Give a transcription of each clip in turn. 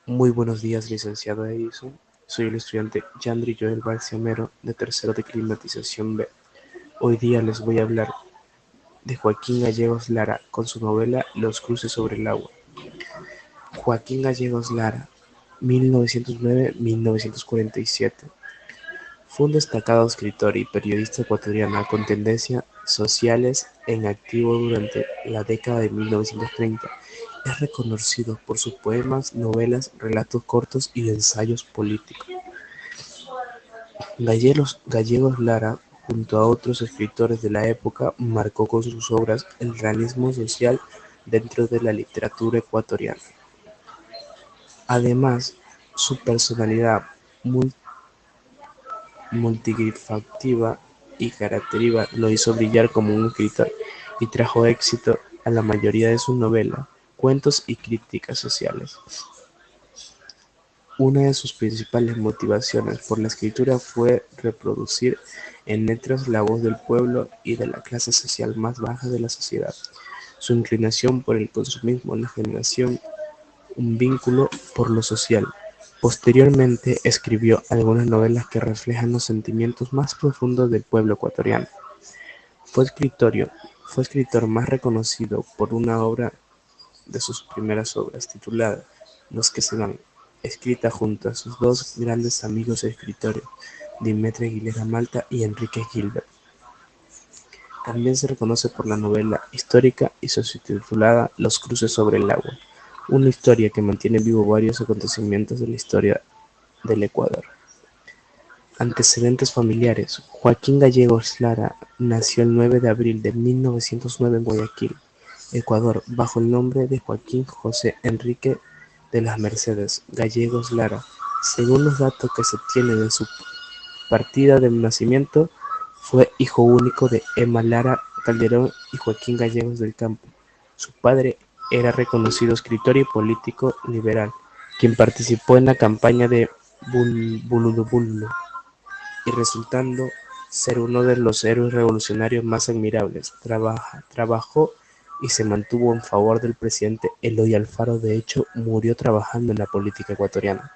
Muy buenos días, licenciado Edison. Soy el estudiante Yandri Joel Barciamero, de tercero de Climatización B. Hoy día les voy a hablar de Joaquín Gallegos Lara con su novela Los cruces sobre el agua. Joaquín Gallegos Lara, 1909-1947. Fue un destacado escritor y periodista ecuatoriano con tendencias sociales en activo durante la década de 1930. Es reconocido por sus poemas, novelas, relatos cortos y ensayos políticos. Gallegos Lara, junto a otros escritores de la época, marcó con sus obras el realismo social dentro de la literatura ecuatoriana. Además, su personalidad multifacetada y característica lo hizo brillar como un escritor y trajo éxito a la mayoría de sus novelas, cuentos y críticas sociales. Una de sus principales motivaciones por la escritura fue reproducir en letras la voz del pueblo y de la clase social más baja de la sociedad. Su inclinación por el consumismo le generación un vínculo por lo social. Posteriormente escribió algunas novelas que reflejan los sentimientos más profundos del pueblo ecuatoriano. Fue fue escritor más reconocido por una obra de sus primeras obras, titulada Los que se van, escrita junto a sus dos grandes amigos escritores, Dimitri Aguilera Malta y Enrique Gilbert. También se reconoce por la novela histórica y subtitulada Los cruces sobre el agua, una historia que mantiene vivo varios acontecimientos de la historia del Ecuador. Antecedentes familiares. Joaquín Gallegos Lara nació el 9 de abril de 1909 en Guayaquil, Ecuador, bajo el nombre de Joaquín José Enrique de las Mercedes Gallegos Lara. Según los datos que se tienen de su partida de nacimiento, fue hijo único de Emma Lara Calderón y Joaquín Gallegos del Campo. Su padre era reconocido escritor y político liberal, quien participó en la campaña de Bululubulu y resultando ser uno de los héroes revolucionarios más admirables. Trabajó y se mantuvo en favor del presidente Eloy Alfaro. De hecho, murió trabajando en la política ecuatoriana.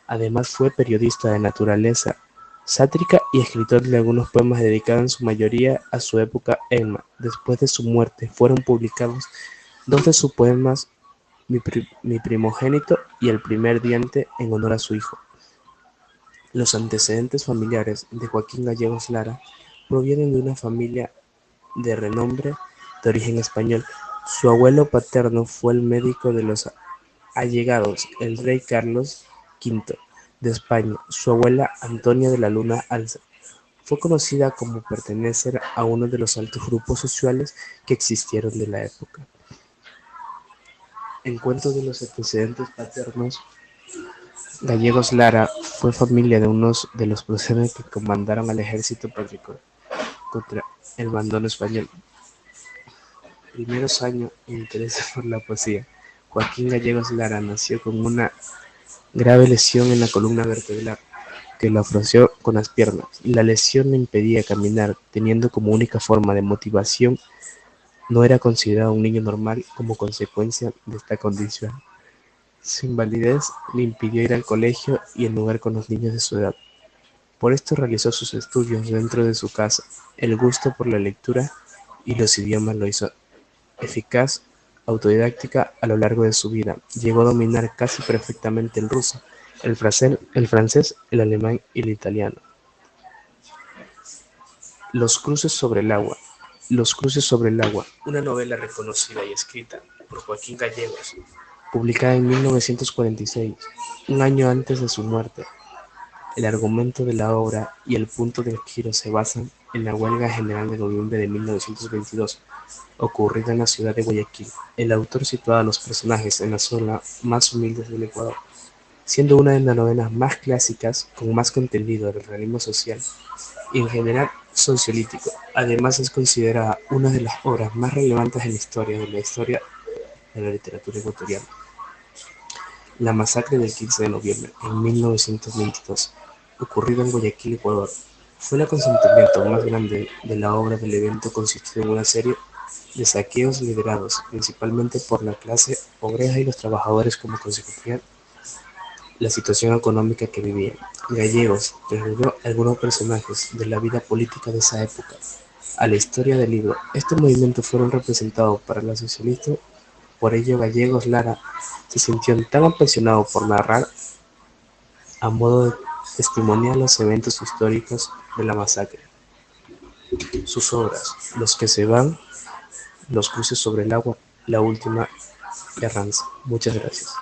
Además, fue periodista de naturaleza sátrica y escritor de algunos poemas dedicados en su mayoría a su época Emma. Después de su muerte, fueron publicados dos de sus poemas, Mi primogénito y El primer diente, en honor a su hijo. Los antecedentes familiares de Joaquín Gallegos Lara provienen de una familia de renombre de origen español. Su abuelo paterno fue el médico de los allegados, el rey Carlos V de España. Su abuela, Antonia de la Luna Alza, fue conocida como pertenecer a uno de los altos grupos sociales que existieron de la época. En cuanto de los antecedentes paternos, Gallegos Lara fue familia de unos de los próceres que comandaron al ejército patriota contra el abandono español. Primeros años e interés por la poesía. Joaquín Gallegos Lara nació con una grave lesión en la columna vertebral que lo afroció con las piernas. La lesión le impedía caminar, teniendo como única forma de motivación. No era considerado un niño normal como consecuencia de esta condición. Su invalidez le impidió ir al colegio y en lugar con los niños de su edad. Por esto realizó sus estudios dentro de su casa. El gusto por la lectura y los idiomas lo hizo eficaz, autodidáctica a lo largo de su vida. Llegó a dominar casi perfectamente el ruso, el francés, el alemán y el italiano. Los cruces sobre el agua. Los cruces sobre el agua, una novela reconocida y escrita por Joaquín Gallegos, publicada en 1946, un año antes de su muerte. El argumento de la obra y el punto de giro se basan en la huelga general de noviembre de 1922, ocurrida en la ciudad de Guayaquil. El autor sitúa a los personajes en la zona más humilde del Ecuador, siendo una de las novelas más clásicas con más contenido del realismo social y en general sociolítico. Además es considerada una de las obras más relevantes en la historia de la literatura ecuatoriana. La masacre del 15 de noviembre de 1922, ocurrida en Guayaquil, Ecuador, fue el acontecimiento más grande de la obra. Del evento consistió en una serie de saqueos liderados principalmente por la clase obrera y los trabajadores como consecuencia la situación económica que vivían. Gallegos reunió algunos personajes de la vida política de esa época a la historia del libro. Estos movimientos fueron representados para los socialistas, por ello Gallegos Lara se sintió tan apasionado por narrar a modo de testimoniar los eventos históricos de la masacre. Sus obras, Los que se van, Los cruces sobre el agua, La última Carranza. Muchas gracias.